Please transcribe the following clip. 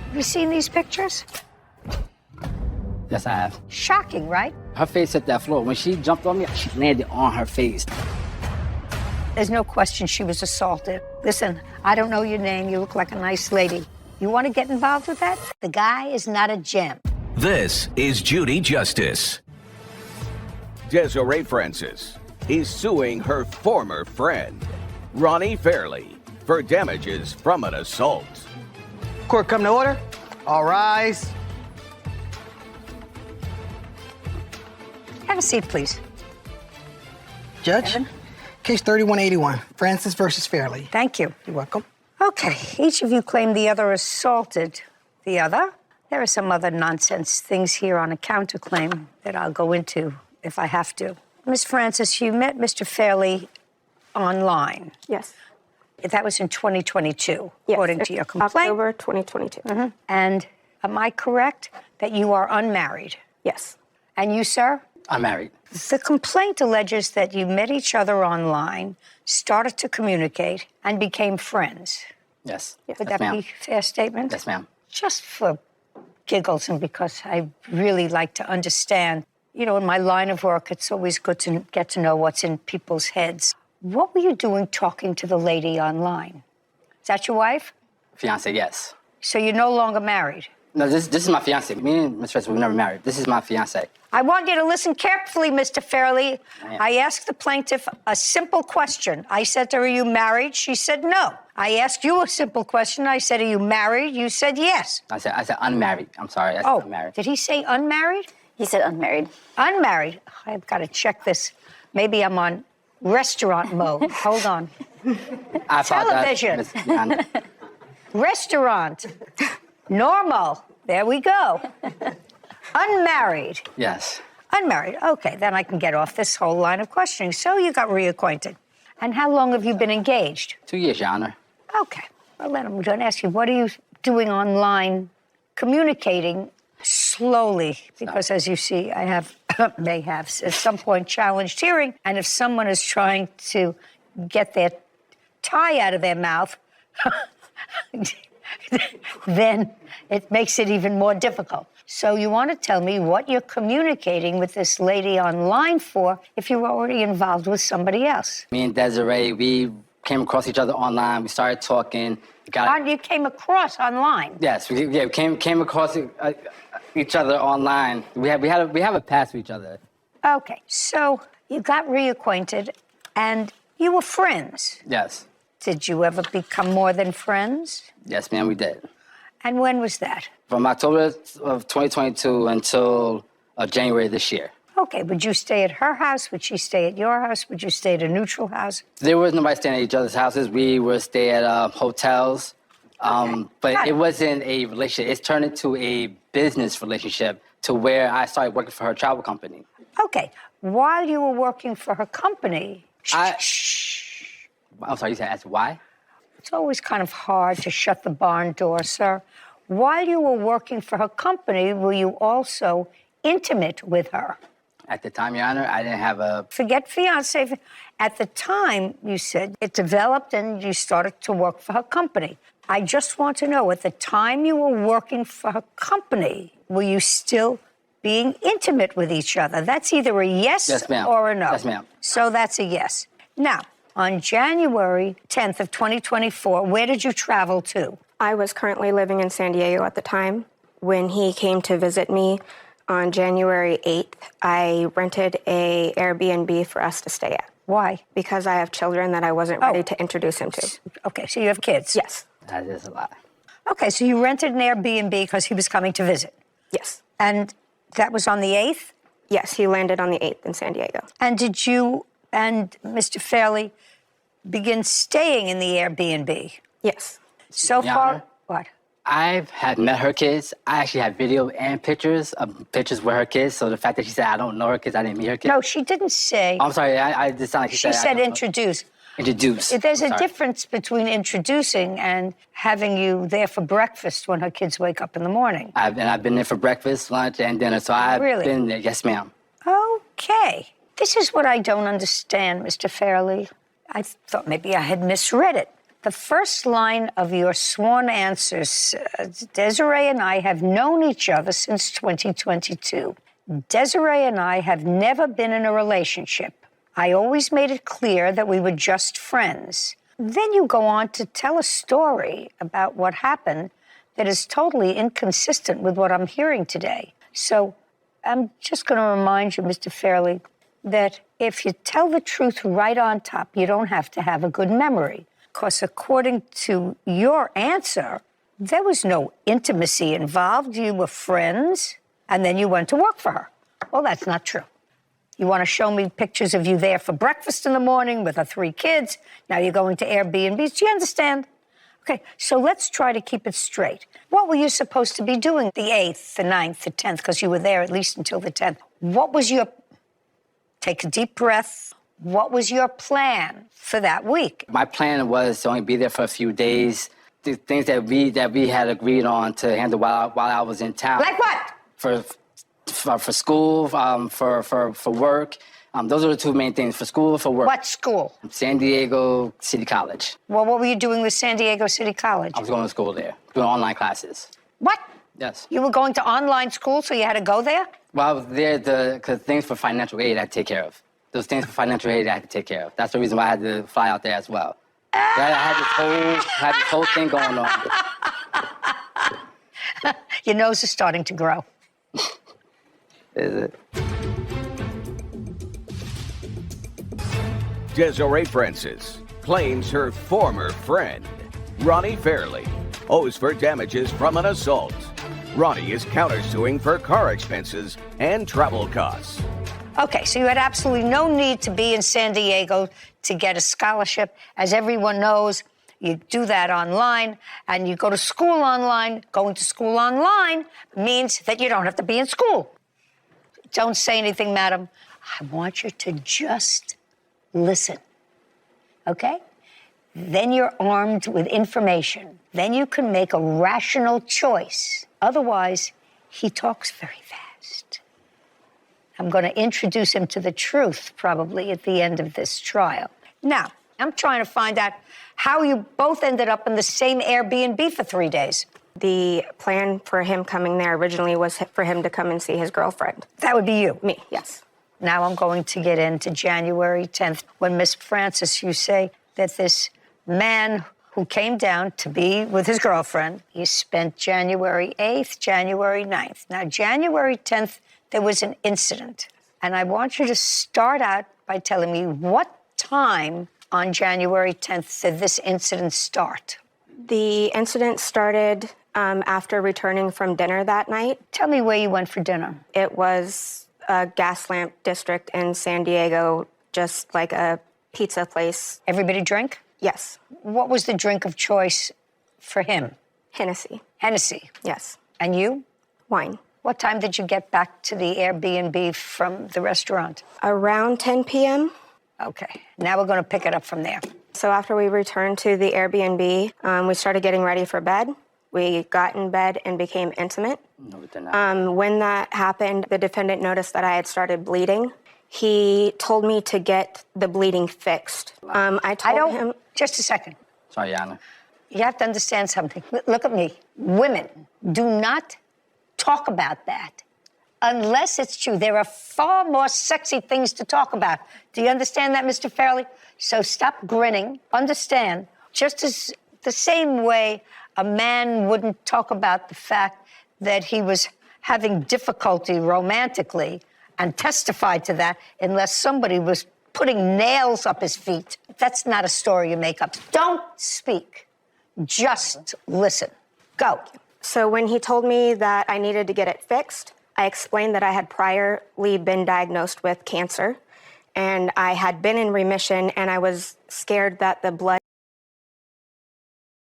Have you seen these pictures? Yes, I have. Shocking, right? Her face hit that floor. When she jumped on me, she landed on her face. There's no question she was assaulted. Listen, I don't know your name. You look like a nice lady. You want to get involved with that? The guy is not a gem. This is Judy Justice. Desiree Francis is suing her former friend, Ronnie Fairley, for damages from an assault. Court come to order. All rise. Have a seat, please. Judge, Evan? case 3181, Francis versus Fairley. Thank you. You're welcome. Okay, each of you claim the other assaulted the other. There are some other nonsense things here on a counterclaim that I'll go into if I have to. Miss Francis, you met Mr. Fairley online. Yes. That was in 2022, Yes. according to your complaint. October 2022. And am I correct that you are unmarried? Yes. And you, sir? I'm married. The complaint alleges that you met each other online, started to communicate, and became friends. Yes. Would Yes, that ma'am. be a fair statement? Yes, ma'am. Just for giggles and because I really like to understand. You know, in my line of work, it's always good to get to know what's in people's heads. What were you doing talking to the lady online? Is that your wife? Fiance, yes. So you're no longer married? No, this is my fiance. Me and Miss Francis, we've never married. This is my fiance. I want you to listen carefully, Mr. Fairley. Ma'am. I asked the plaintiff a simple question. I said to her, are you married? She said no. I asked you a simple question. I said, are you married? You said yes. I said unmarried. I'm sorry. I said unmarried. Did he say unmarried? He said unmarried. Unmarried. I've got to check this. Maybe I'm on restaurant mode. Hold on. I apologize, Television. Miss Yana. Restaurant. Normal. There we go. Unmarried. Yes. Unmarried. Okay, then I can get off this whole line of questioning. So you got reacquainted. And how long have you been engaged? 2 years, Your Honor. Okay. Well, then I'm going to ask you, what are you doing online, communicating slowly? Because as you see, I have, may have, at some point, challenged hearing. And if someone is trying to get their tie out of their mouth, then it makes it even more difficult. So you want to tell me what you're communicating with this lady online for if you're already involved with somebody else. Me and Desiree, we came across each other online. We started talking. You came across online? Yes, we came across each other online. We have a past with each other. Okay, so you got reacquainted and you were friends. Yes. Did you ever become more than friends? Yes, ma'am, we did. And when was that? From October of 2022 until January this year. Okay, would you stay at her house? Would she stay at your house? Would you stay at a neutral house? There was nobody staying at each other's houses. We would stay at hotels. But it wasn't a relationship. It's turned into a business relationship to where I started working for her travel company. Okay, while you were working for her company... I'm sorry, you said ask why? It's always kind of hard to shut the barn door, sir. While you were working for her company, were you also intimate with her? At the time, Your Honor, I didn't have a... Forget fiancé. At the time, you said it developed and you started to work for her company. I just want to know, at the time you were working for her company, were you still being intimate with each other? That's either a yes, or a no. Yes, ma'am. So that's a yes. Now, on January 10th of 2024, where did you travel to? I was currently living in San Diego at the time. When he came to visit me on January 8th, I rented a Airbnb for us to stay at. Why? Because I have children that I wasn't ready to introduce him to. Okay, so you have kids? Yes. That is a lot. Okay, so you rented an Airbnb because he was coming to visit? Yes. And that was on the 8th? Yes, he landed on the 8th in San Diego. And did you and Mr. Fairley begin staying in the Airbnb? Yes. So Your far, Honor, what? I have met her kids. I actually have video and pictures with her kids. So the fact that she said I don't know her kids, I didn't meet her kids. No, she didn't say. I'm sorry, I just sound like she said introduce. Introduce. There's a difference between introducing and having you there for breakfast when her kids wake up in the morning. I've been there for breakfast, lunch, and dinner. So I've been there. Yes, ma'am. Okay. This is what I don't understand, Mr. Fairley. I thought maybe I had misread it. The first line of your sworn answers says, Desiree and I have known each other since 2022. Desiree and I have never been in a relationship. I always made it clear that we were just friends. Then you go on to tell a story about what happened that is totally inconsistent with what I'm hearing today. So I'm just going to remind you, Mr. Fairley, that if you tell the truth right on top, you don't have to have a good memory. Because according to your answer, there was no intimacy involved. You were friends, and then you went to work for her. Well, that's not true. You want to show me pictures of you there for breakfast in the morning with her 3 kids. Now you're going to Airbnbs. Do you understand? Okay, so let's try to keep it straight. What were you supposed to be doing the 8th, the 9th, the 10th? Because you were there at least until the 10th. What was your... Take a deep breath. What was your plan for that week? My plan was to only be there for a few days. The things that we had agreed on to handle while I was in town. Like what? For school, for work. Those are the 2 main things, for school and for work. What school? San Diego City College. Well, what were you doing with San Diego City College? I was going to school there, doing online classes. What? Yes. You were going to online school, so you had to go there? Well, I was there because things for financial aid I had to take care of. Those things for financial aid I had to take care of. That's the reason why I had to fly out there as well. I had this whole thing going on. Your nose is starting to grow. Is it? Desiree Francis claims her former friend, Ronnie Fairley, owes for damages from an assault. Ronnie is countersuing for car expenses and travel costs. Okay, so you had absolutely no need to be in San Diego to get a scholarship. As everyone knows, you do that online, and you go to school online. Going to school online means that you don't have to be in school. Don't say anything, madam. I want you to just listen, okay? Then you're armed with information. Then you can make a rational choice. Otherwise, he talks very fast. I'm going to introduce him to the truth probably at the end of this trial. Now, I'm trying to find out how you both ended up in the same Airbnb for 3 days. The plan for him coming there originally was for him to come and see his girlfriend. That would be you. Me, yes. Now I'm going to get into January 10th, when Miss Francis, you say that this man who came down to be with his girlfriend, he spent January 8th, January 9th. Now, January 10th, there was an incident. And I want you to start out by telling me what time on January 10th did this incident start? The incident started after returning from dinner that night. Tell me where you went for dinner. It was a gas lamp district in San Diego, just like a pizza place. Everybody drink? Yes. What was the drink of choice for him? Hennessy. Hennessy. Yes. And you? Wine. What time did you get back to the Airbnb from the restaurant? Around 10 p.m. Okay, now we're going to pick it up from there. So after we returned to the Airbnb, we started getting ready for bed. We got in bed and became intimate. No, we did not. When that happened, the defendant noticed that I had started bleeding. He told me to get the bleeding fixed. I told him... Just a second. Sorry, Yana. You have to understand something. Look at me. Women do not talk about that unless it's true. There are far more sexy things to talk about. Do you understand that, Mr. Fairley? So stop grinning. Understand, just as the same way a man wouldn't talk about the fact that he was having difficulty romantically and testify to that unless somebody was putting nails up his feet. That's not a story you make up. Don't speak. Just listen. Go. So when he told me that I needed to get it fixed, I explained that I had priorly been diagnosed with cancer, and I had been in remission, and I was scared that the blood